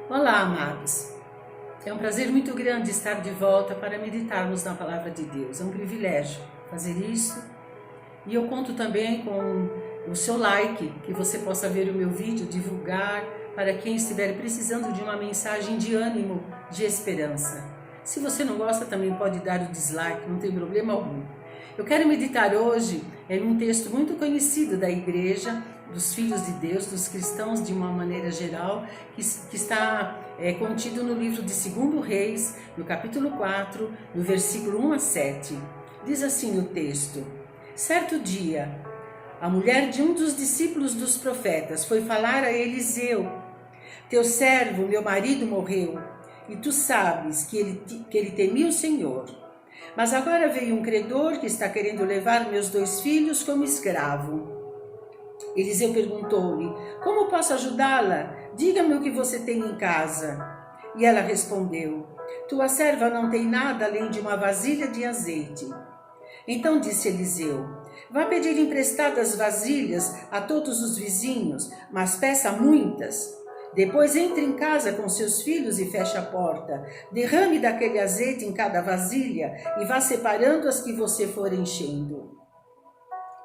Olá, amados. É um prazer muito grande estar de volta para meditarmos na Palavra de Deus. É um privilégio fazer isso. E eu conto também com o seu like, que você possa ver o meu vídeo, divulgar para quem estiver precisando de uma mensagem de ânimo, de esperança. Se você não gosta, também pode dar o dislike, não tem problema algum. Eu quero meditar hoje em um texto muito conhecido da igreja, dos filhos de Deus, dos cristãos de uma maneira geral, que está contido no livro de 2 Reis, no capítulo 4, no versículo 1 a 7. Diz assim o texto: Certo dia, a mulher de um dos discípulos dos profetas foi falar a Eliseu: Teu servo, meu marido, morreu, e tu sabes que ele temia o Senhor. Mas agora veio um credor que está querendo levar meus 2 filhos como escravo. Eliseu perguntou-lhe: Como posso ajudá-la? Diga-me o que você tem em casa. E ela respondeu: Tua serva não tem nada além de uma vasilha de azeite. Então disse Eliseu: Vá pedir emprestadas vasilhas a todos os vizinhos, mas peça muitas. Depois entre em casa com seus filhos e feche a porta. Derrame daquele azeite em cada vasilha e vá separando as que você for enchendo.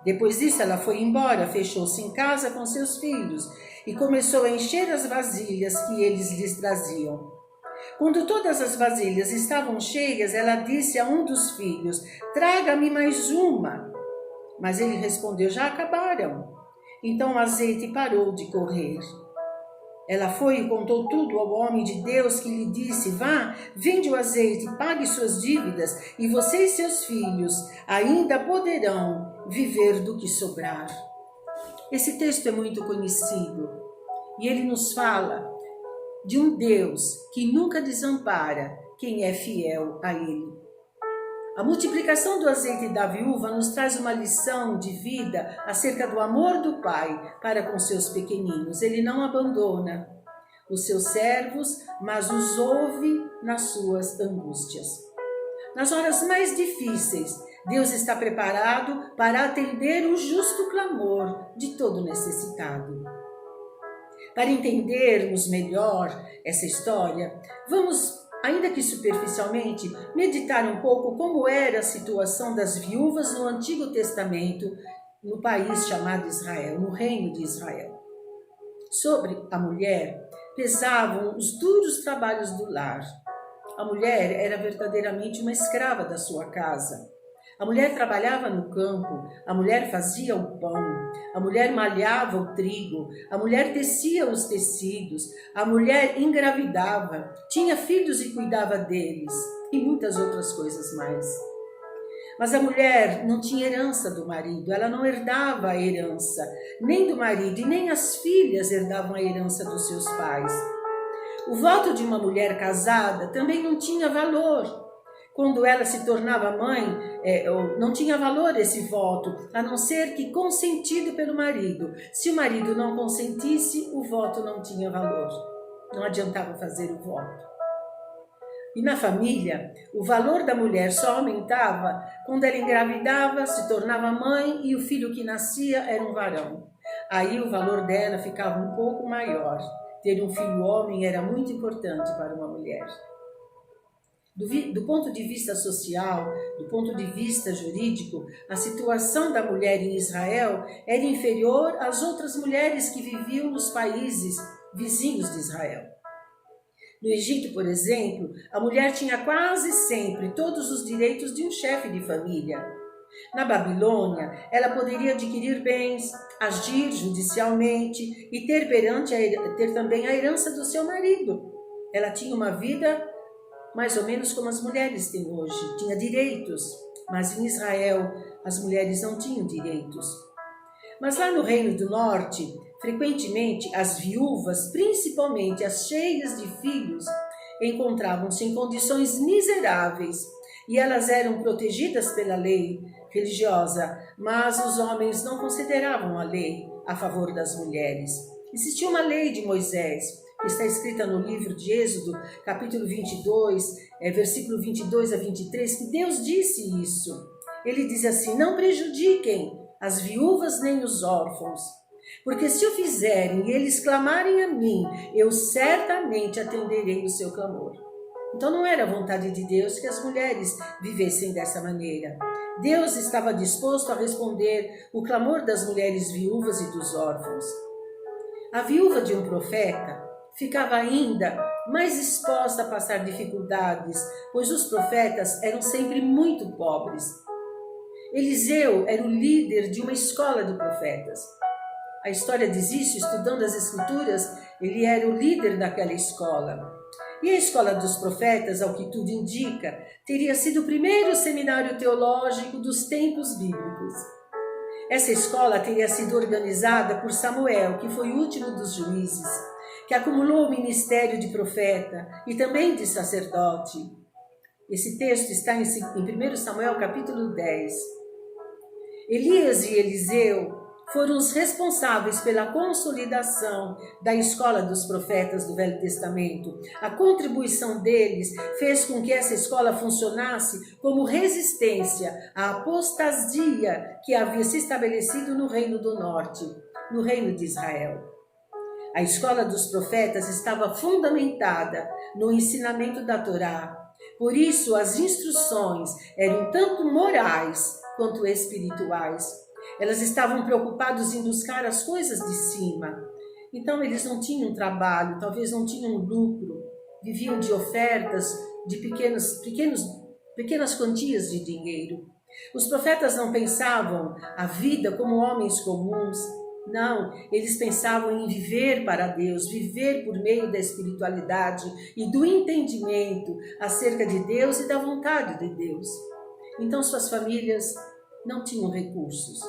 Depois disso ela foi embora, fechou-se em casa com seus filhos e começou a encher as vasilhas que eles lhes traziam. Quando todas as vasilhas estavam cheias, ela disse a um dos filhos: Traga-me mais uma. Mas ele respondeu: Já acabaram. Então o azeite parou de correr. Ela foi e contou tudo ao homem de Deus, que lhe disse: Vá, vende o azeite, pague suas dívidas, e você e seus filhos ainda poderão viver do que sobrar. Esse texto é muito conhecido e ele nos fala de um Deus que nunca desampara quem é fiel a Ele. A multiplicação do azeite da viúva nos traz uma lição de vida acerca do amor do Pai para com seus pequeninos. Ele não abandona os seus servos, mas os ouve nas suas angústias. Nas horas mais difíceis, Deus está preparado para atender o justo clamor de todo necessitado. Para entendermos melhor essa história, vamos, ainda que superficialmente, meditar um pouco como era a situação das viúvas no Antigo Testamento, no país chamado Israel, no reino de Israel. Sobre a mulher pesavam os duros trabalhos do lar. A mulher era verdadeiramente uma escrava da sua casa. A mulher trabalhava no campo, a mulher fazia o pão, a mulher malhava o trigo, a mulher tecia os tecidos, a mulher engravidava, tinha filhos e cuidava deles, e muitas outras coisas mais. Mas a mulher não tinha herança do marido, ela não herdava a herança, nem do marido, e nem as filhas herdavam a herança dos seus pais. O voto de uma mulher casada também não tinha valor. Quando ela se tornava mãe, não tinha valor esse voto, a não ser que consentido pelo marido. Se o marido não consentisse, o voto não tinha valor. Não adiantava fazer o voto. E na família, o valor da mulher só aumentava quando ela engravidava, se tornava mãe e o filho que nascia era um varão. Aí o valor dela ficava um pouco maior. Ter um filho homem era muito importante para uma mulher. Do ponto de vista social, do ponto de vista jurídico, a situação da mulher em Israel era inferior às outras mulheres que viviam nos países vizinhos de Israel. No Egito, por exemplo, a mulher tinha quase sempre todos os direitos de um chefe de família. Na Babilônia, ela poderia adquirir bens, agir judicialmente e ter também a herança do seu marido. Ela tinha uma vida mais ou menos como as mulheres têm hoje, tinha direitos, mas em Israel as mulheres não tinham direitos. Mas lá no Reino do Norte, frequentemente as viúvas, principalmente as cheias de filhos, encontravam-se em condições miseráveis e elas eram protegidas pela lei religiosa, mas os homens não consideravam a lei a favor das mulheres. Existia uma lei de Moisés, que está escrita no livro de Êxodo, capítulo 22, versículo 22 a 23, que Deus disse isso. Ele diz assim: Não prejudiquem as viúvas nem os órfãos. Porque se o fizerem e eles clamarem a mim, eu certamente atenderei o seu clamor. Então não era a vontade de Deus que as mulheres vivessem dessa maneira. Deus estava disposto a responder o clamor das mulheres viúvas e dos órfãos. A viúva de um profeta ficava ainda mais exposta a passar dificuldades, pois os profetas eram sempre muito pobres. Eliseu era o líder de uma escola de profetas. A história diz isso, estudando as Escrituras, ele era o líder daquela escola. E a escola dos profetas, ao que tudo indica, teria sido o primeiro seminário teológico dos tempos bíblicos. Essa escola teria sido organizada por Samuel, que foi o último dos juízes, que acumulou o ministério de profeta e também de sacerdote. Esse texto está em 1 Samuel capítulo 10. Elias e Eliseu foram os responsáveis pela consolidação da escola dos profetas do Velho Testamento. A contribuição deles fez com que essa escola funcionasse como resistência à apostasia que havia se estabelecido no Reino do Norte, no Reino de Israel. A escola dos profetas estava fundamentada no ensinamento da Torá. Por isso, as instruções eram tanto morais quanto espirituais. Elas estavam preocupadas em buscar as coisas de cima. Então, eles não tinham trabalho, talvez não tinham lucro, viviam de ofertas, de pequenas quantias de dinheiro. Os profetas não pensavam a vida como homens comuns. Não, eles pensavam em viver para Deus, viver por meio da espiritualidade e do entendimento acerca de Deus e da vontade de Deus. Então, suas famílias não tinham recursos.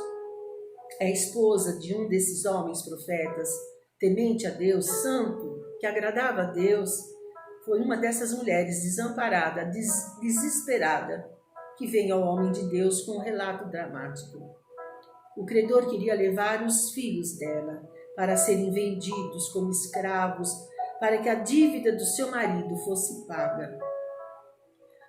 A esposa de um desses homens profetas, temente a Deus, santo, que agradava a Deus, foi uma dessas mulheres desamparada, desesperada, que vem ao homem de Deus com um relato dramático. O credor queria levar os filhos dela para serem vendidos como escravos, para que a dívida do seu marido fosse paga.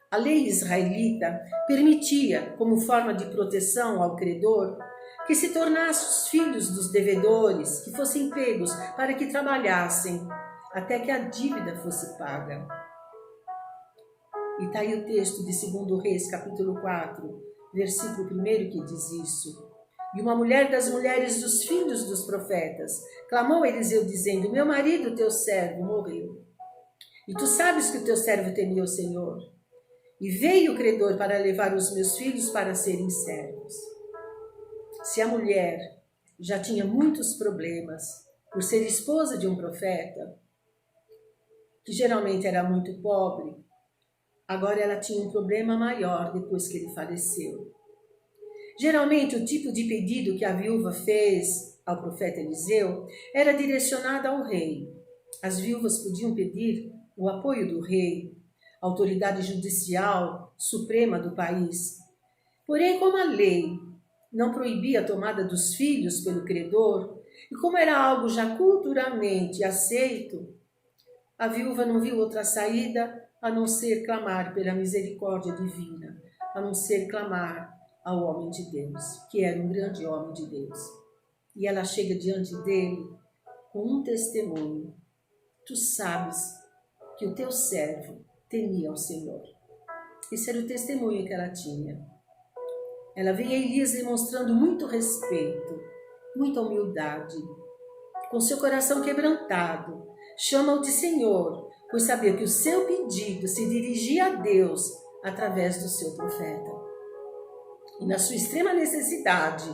A lei israelita permitia, como forma de proteção ao credor, que se tornassem os filhos dos devedores, que fossem pegos para que trabalhassem até que a dívida fosse paga. E está aí o texto de 2 Reis, capítulo 4, versículo 1, que diz isso. E uma mulher das mulheres dos filhos dos profetas clamou a Eliseu, dizendo: meu marido, teu servo, morreu. E tu sabes que o teu servo temia o Senhor. E veio o credor para levar os meus filhos para serem servos. Se a mulher já tinha muitos problemas por ser esposa de um profeta, que geralmente era muito pobre, agora ela tinha um problema maior depois que ele faleceu. Geralmente o tipo de pedido que a viúva fez ao profeta Eliseu era direcionado ao rei. As viúvas podiam pedir o apoio do rei, autoridade judicial suprema do país. Porém, como a lei não proibia a tomada dos filhos pelo credor, e como era algo já culturalmente aceito, a viúva não viu outra saída a não ser clamar pela misericórdia divina, a não ser clamar ao homem de Deus, que era um grande homem de Deus. E ela chega diante dele com um testemunho: tu sabes que o teu servo temia ao Senhor. Esse era o testemunho que ela tinha. Ela vem a Elias demonstrando muito respeito, muita humildade, com seu coração quebrantado, chama-o de Senhor, pois sabia que o seu pedido se dirigia a Deus através do seu profeta. E na sua extrema necessidade,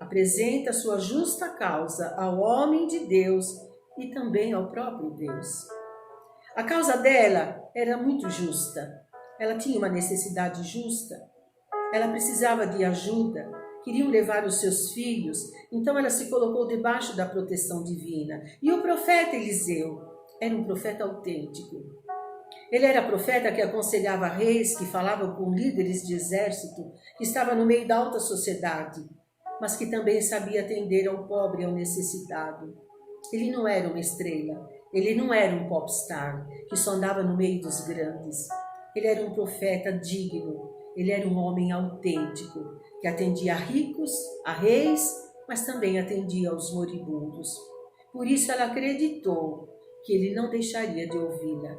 apresenta sua justa causa ao homem de Deus e também ao próprio Deus. A causa dela era muito justa. Ela tinha uma necessidade justa. Ela precisava de ajuda. Queriam levar os seus filhos. Então ela se colocou debaixo da proteção divina. E o profeta Eliseu era um profeta autêntico. Ele era profeta que aconselhava reis, que falava com líderes de exército, que estava no meio da alta sociedade, mas que também sabia atender ao pobre e ao necessitado. Ele não era uma estrela. Ele não era um popstar que só andava no meio dos grandes. Ele era um profeta digno. Ele era um homem autêntico que atendia a ricos, a reis mas também atendia aos moribundos. Por isso ela acreditou que ele não deixaria de ouvi-la.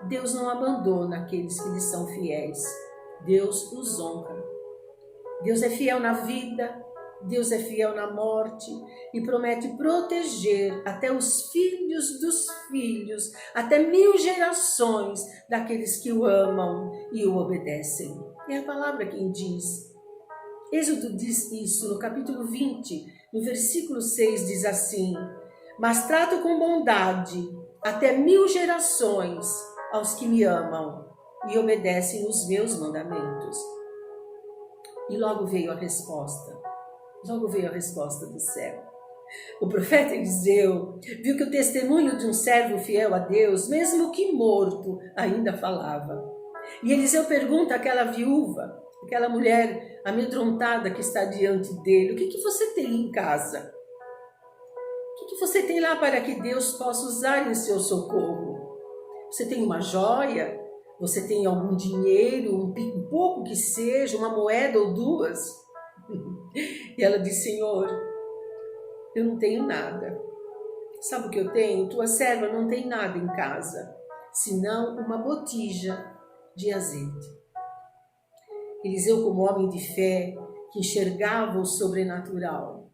Deus não abandona aqueles que lhe são fiéis. Deus os honra. Deus é fiel na vida, Deus é fiel na morte e promete proteger até os filhos dos filhos, até 1000 gerações daqueles que o amam e o obedecem. É a palavra quem diz. Êxodo diz isso no capítulo 20, no versículo 6 diz assim: mas trato com bondade até 1000 gerações aos que me amam e obedecem os meus mandamentos. E logo veio a resposta do céu. O profeta Eliseu viu que o testemunho de um servo fiel a Deus, mesmo que morto, ainda falava. E Eliseu pergunta àquela viúva, aquela mulher amedrontada que está diante dele: o que você tem em casa? O que você tem lá para que Deus possa usar em seu socorro? Você tem uma joia? Você tem algum dinheiro, um pouco que seja, uma moeda ou duas? E ela diz: Senhor, eu não tenho nada. Sabe o que eu tenho? Tua serva não tem nada em casa, senão uma botija de azeite. Eliseu, como homem de fé, que enxergava o sobrenatural,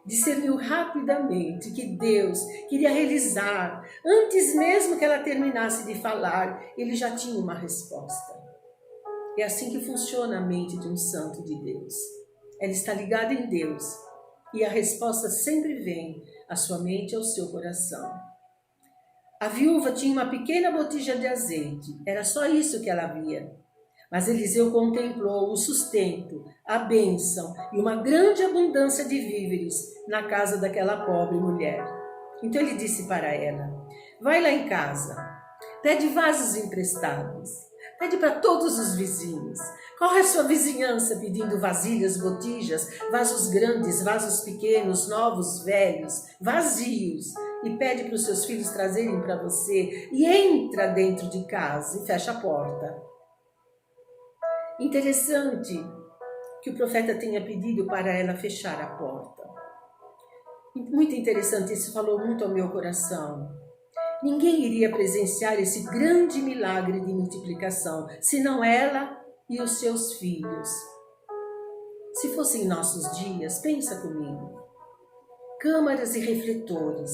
discerniu rapidamente que Deus queria realizar, antes mesmo que ela terminasse de falar, ele já tinha uma resposta. É assim que funciona a mente de um santo de Deus. Ela está ligada em Deus e a resposta sempre vem à sua mente e ao seu coração. A viúva tinha uma pequena botija de azeite, era só isso que ela via. Mas Eliseu contemplou o sustento, a bênção e uma grande abundância de víveres na casa daquela pobre mulher. Então ele disse para ela: vai lá em casa, pede vasos emprestados, pede para todos os vizinhos. Corre a sua vizinhança pedindo vasilhas, botijas, vasos grandes, vasos pequenos, novos, velhos, vazios. E pede para os seus filhos trazerem para você. E entra dentro de casa e fecha a porta. Interessante que o profeta tenha pedido para ela fechar a porta. Muito interessante, isso falou muito ao meu coração. Ninguém iria presenciar esse grande milagre de multiplicação, senão ela e os seus filhos. Se fossem nossos dias, pensa comigo. Câmeras e refletores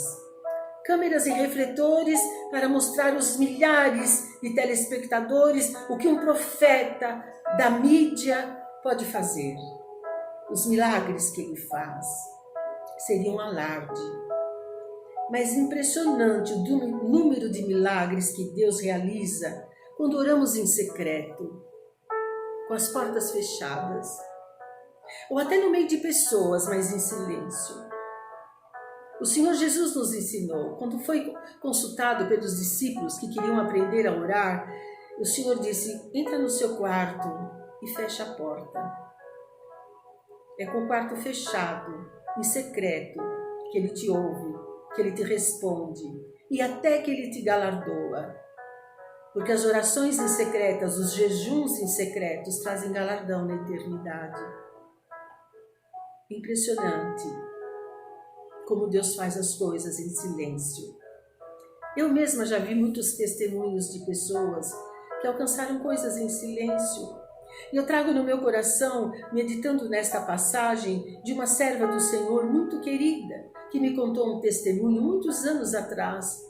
para mostrar aos milhares de telespectadores o que um profeta da mídia pode fazer. Os milagres que ele faz seriam um alarde. Mas impressionante o número de milagres que Deus realiza quando oramos em secreto, com as portas fechadas, ou até no meio de pessoas, mas em silêncio. O Senhor Jesus nos ensinou, quando foi consultado pelos discípulos que queriam aprender a orar, o Senhor disse: entra no seu quarto e fecha a porta. É com o quarto fechado, em secreto, que Ele te ouve, que Ele te responde e até que Ele te galardoa. Porque as orações em secretas, os jejuns em secretos trazem galardão na eternidade. Impressionante como Deus faz as coisas em silêncio. Eu mesma já vi muitos testemunhos de pessoas que alcançaram coisas em silêncio. E eu trago no meu coração, meditando nesta passagem, de uma serva do Senhor muito querida, que me contou um testemunho muitos anos atrás,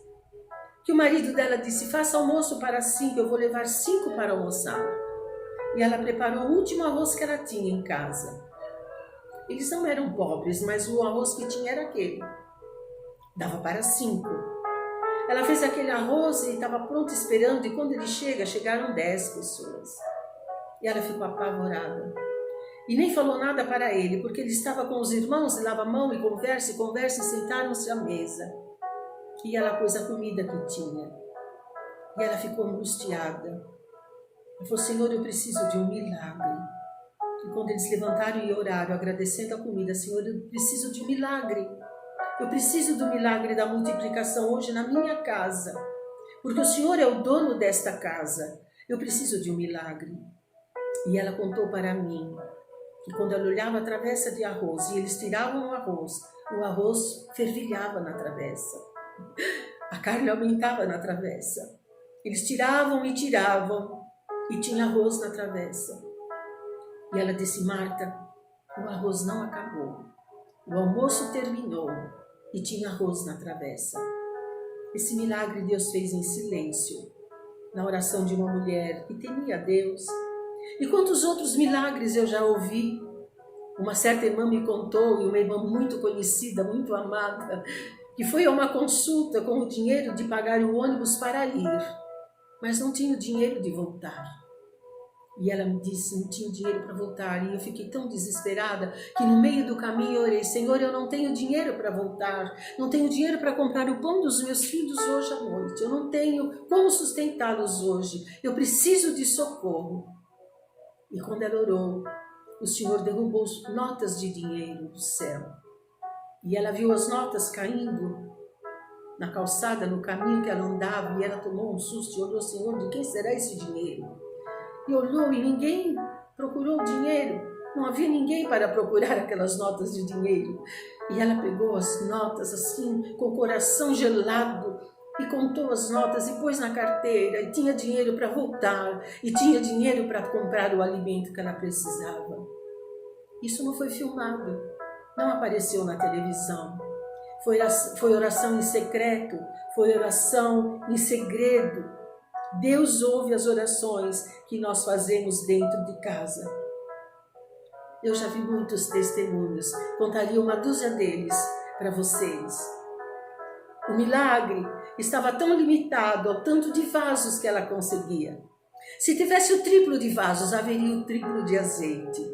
que o marido dela disse: faça almoço para 5, eu vou levar 5 para almoçar. E ela preparou o último arroz que ela tinha em casa. Eles não eram pobres, mas o arroz que tinha era aquele. Dava para 5. Ela fez aquele arroz e estava pronta esperando, e quando ele chegaram 10 pessoas. E ela ficou apavorada. E nem falou nada para ele, porque ele estava com os irmãos, e lava a mão, e conversa, e sentaram-se à mesa. E ela pôs a comida que tinha. E ela ficou angustiada. Ela falou: Senhor, eu preciso de um milagre. E quando eles levantaram e oraram, agradecendo a comida: Senhor, eu preciso de um milagre. Eu preciso do milagre da multiplicação hoje na minha casa. Porque o Senhor é o dono desta casa. Eu preciso de um milagre. E ela contou para mim E quando ela olhava a travessa de arroz e eles tiravam o arroz fervilhava na travessa. A carne aumentava na travessa. Eles tiravam e tiravam e tinha arroz na travessa. E ela disse: Marta, o arroz não acabou. O almoço terminou e tinha arroz na travessa. Esse milagre Deus fez em silêncio, na oração de uma mulher que temia a Deus. E quantos outros milagres eu já ouvi. Uma certa irmã me contou, e uma irmã muito conhecida, muito amada, que foi a uma consulta com o dinheiro de pagar o ônibus para ir, mas não tinha o dinheiro de voltar. E ela me disse, não tinha dinheiro para voltar. E eu fiquei tão desesperada que no meio do caminho eu orei: Senhor, eu não tenho dinheiro para voltar. Não tenho dinheiro para comprar o pão dos meus filhos hoje à noite. Eu não tenho como sustentá-los hoje. Eu preciso de socorro. E quando ela orou, o Senhor derrubou notas de dinheiro do céu. E ela viu as notas caindo na calçada, no caminho que ela andava. E ela tomou um susto e olhou: Senhor, de quem será esse dinheiro? E olhou e ninguém procurou dinheiro. Não havia ninguém para procurar aquelas notas de dinheiro. E ela pegou as notas assim, com o coração gelado, e contou as notas e pôs na carteira. E tinha dinheiro para voltar. E tinha dinheiro para comprar o alimento que ela precisava. Isso não foi filmado. Não apareceu na televisão. Foi oração em secreto. Foi oração em segredo. Deus ouve as orações que nós fazemos dentro de casa. Eu já vi muitos testemunhos, contaria uma dúzia deles para vocês. O milagre estava tão limitado ao tanto de vasos que ela conseguia. Se tivesse o triplo de vasos, haveria o triplo de azeite.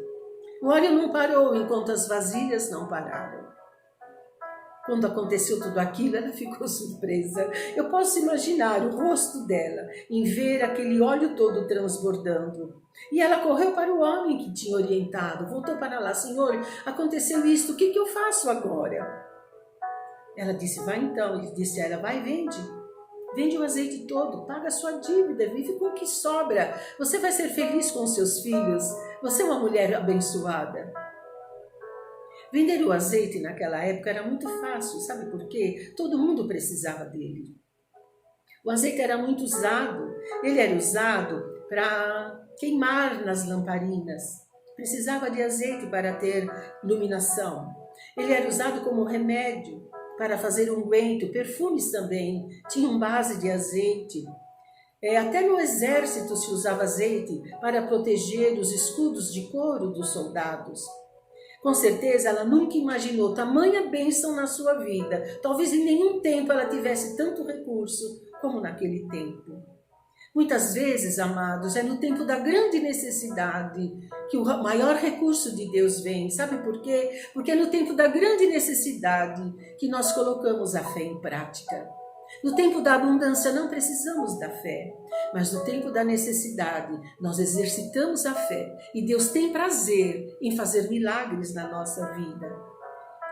O óleo não parou enquanto as vasilhas não pararam. Quando aconteceu tudo aquilo, ela ficou surpresa. Eu posso imaginar o rosto dela em ver aquele óleo todo transbordando. E ela correu para o homem que tinha orientado, voltou para lá: Senhor, aconteceu isto, o que eu faço agora? Ela disse: vai então. Ele disse a ela: vai, vende. Vende o azeite todo, paga a sua dívida, vive com o que sobra. Você vai ser feliz com seus filhos. Você é uma mulher abençoada. Vender o azeite naquela época era muito fácil, sabe por quê? Todo mundo precisava dele. O azeite era muito usado, ele era usado para queimar nas lamparinas. Precisava de azeite para ter iluminação. Ele era usado como remédio para fazer unguento, perfumes também, tinham base de azeite. Até no exército se usava azeite para proteger os escudos de couro dos soldados. Com certeza ela nunca imaginou tamanha bênção na sua vida. Talvez em nenhum tempo ela tivesse tanto recurso como naquele tempo. Muitas vezes, amados, é no tempo da grande necessidade que o maior recurso de Deus vem. Sabe por quê? Porque é no tempo da grande necessidade que nós colocamos a fé em prática. No tempo da abundância não precisamos da fé, mas no tempo da necessidade nós exercitamos a fé e Deus tem prazer em fazer milagres na nossa vida.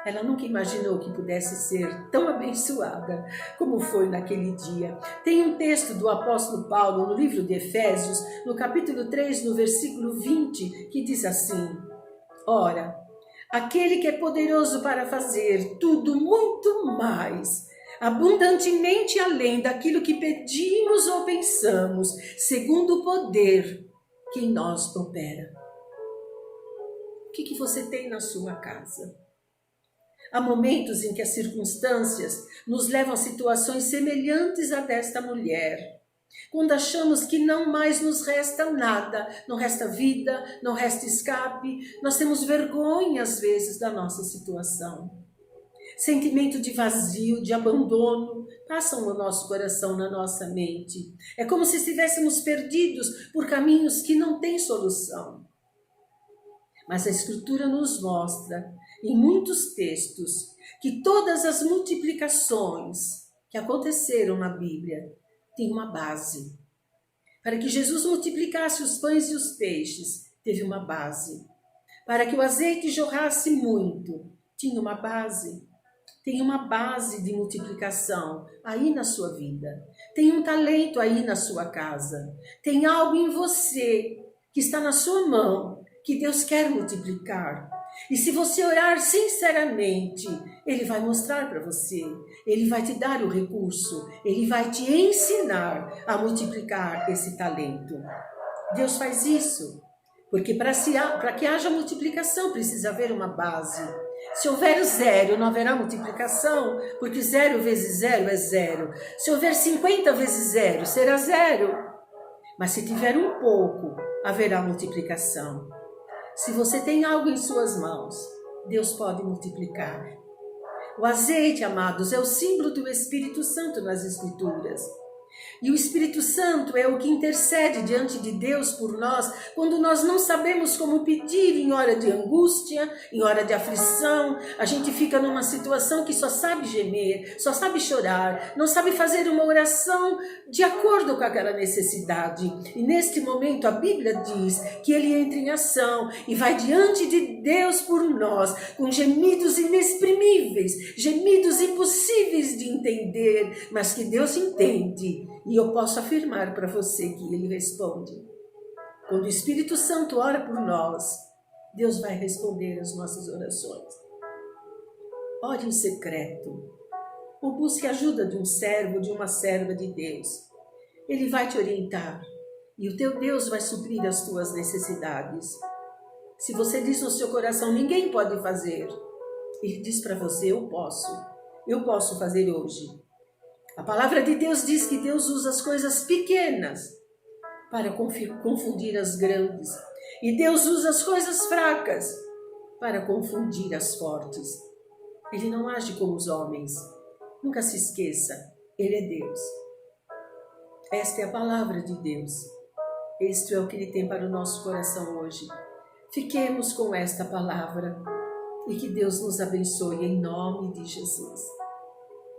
Ela nunca imaginou que pudesse ser tão abençoada como foi naquele dia. Tem um texto do apóstolo Paulo no livro de Efésios, no capítulo 3, no versículo 20, que diz assim: ora, aquele que é poderoso para fazer tudo muito mais, abundantemente além daquilo que pedimos ou pensamos, segundo o poder que em nós opera. O que você tem na sua casa? Há momentos em que as circunstâncias nos levam a situações semelhantes a desta mulher. Quando achamos que não mais nos resta nada, não resta vida, não resta escape, nós temos vergonha às vezes da nossa situação. Sentimento de vazio, de abandono, passam no nosso coração, na nossa mente. É como se estivéssemos perdidos por caminhos que não têm solução. Mas a Escritura nos mostra, em muitos textos, que todas as multiplicações que aconteceram na Bíblia têm uma base. Para que Jesus multiplicasse os pães e os peixes, teve uma base. Para que o azeite jorrasse muito, tinha uma base. Tem uma base de multiplicação aí na sua vida. Tem um talento aí na sua casa. Tem algo em você que está na sua mão que Deus quer multiplicar. E se você orar sinceramente, Ele vai mostrar para você, Ele vai te dar o recurso, Ele vai te ensinar a multiplicar esse talento. Deus faz isso, porque para que haja multiplicação precisa haver uma base. Se houver zero, não haverá multiplicação, porque 0 vezes 0 é 0. Se houver 50 vezes 0, será 0. Mas se tiver um pouco, haverá multiplicação. Se você tem algo em suas mãos, Deus pode multiplicar. O azeite, amados, é o símbolo do Espírito Santo nas Escrituras. E o Espírito Santo é o que intercede diante de Deus por nós, quando nós não sabemos como pedir em hora de angústia, em hora de aflição. A gente fica numa situação que só sabe gemer, só sabe chorar, não sabe fazer uma oração de acordo com aquela necessidade. E neste momento a Bíblia diz que Ele entra em ação e vai diante de Deus por nós, com gemidos inexprimíveis, gemidos impossíveis de entender, mas que Deus entende. E eu posso afirmar para você que Ele responde. Quando o Espírito Santo ora por nós, Deus vai responder as nossas orações. Ore em secreto, ou busque a ajuda de um servo, de uma serva de Deus. Ele vai te orientar e o teu Deus vai suprir as tuas necessidades. Se você diz no seu coração, ninguém pode fazer, Ele diz para você, eu posso fazer hoje. A palavra de Deus diz que Deus usa as coisas pequenas para confundir as grandes. E Deus usa as coisas fracas para confundir as fortes. Ele não age como os homens. Nunca se esqueça, Ele é Deus. Esta é a palavra de Deus. Este é o que Ele tem para o nosso coração hoje. Fiquemos com esta palavra e que Deus nos abençoe em nome de Jesus.